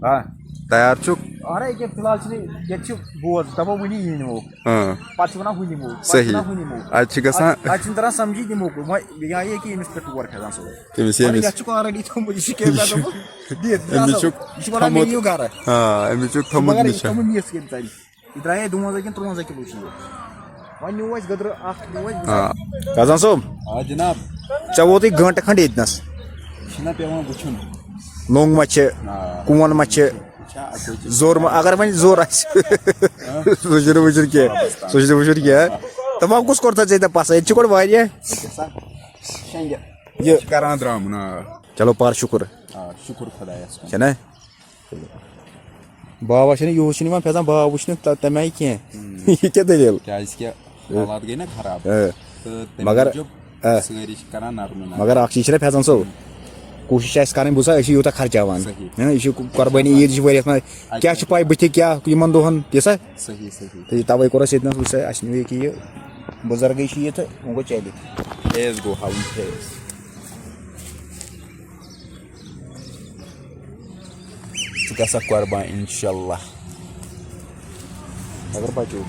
हाँ तैयार चुक अरे ये फिलहाल से ये चुप बोझ तब वो नहीं है वो हाँ पाँच बना हुई नहीं वो सही आज आज इंतरा समझी नहीं वो मैं यहाँ ये कि इंस्पेक्टर वर्क है दांसो मैंने ये चुक ऑलरेडी तो मुझे शिकायत कर दो दिए दांसो इसी बार मैं न्यू कर रहा हाँ एम चुक थमुत मगर निशा तुम नहीं इसके इंसान इधर ये 2000 किलो चाहिए वह न्यू वाइज गदर आठ न्यू वाइज हाँ कज़न सोम हाँ जनाब चवोती घंटे खंड इतनस शिना पे वहाँ बुचुन लोंग मच्छे कुवन मच्छे जोर अगर वह जोर वुचर क्या तमाम कुछ करता चाहिए पास ये वारिया ये करान द्राम ना चलो पार शुक्र शुक्र खुदायस ना बाबा यूस पे बा वुचन तमें कह यह क्या दलील हालात गई ना खराब मगर मगर चीज फैजन सोब कोशिश कर बुसा यूत खर्चावान यह कुर्बानी ईद वरियस मे क्या पाई बुथ क्या इन दोहन तीसा तवे कोर ये कि यह बुजुर्ग ये तो वो चल फेस गो हाउन फेस ग कुर्बान इंशाल्लाह अगर बचो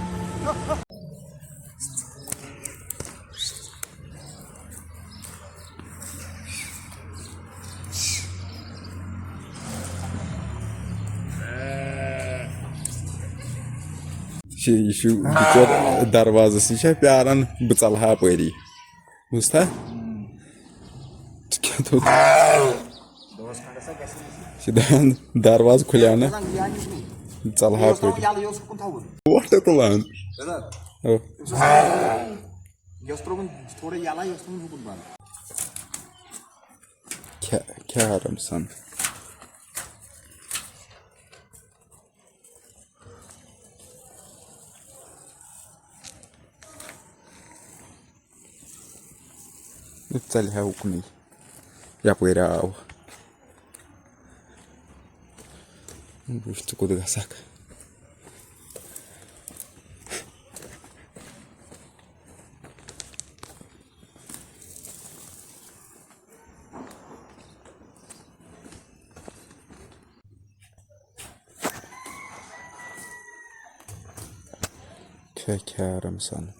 यह दरवाजा यह प्यारान बह चल हा परी बुझा दरवाज खुलिया ना चल हा परी तुलान क्या आराम सान चल है उकनी यपर आव कुद गसक क्या आराम सान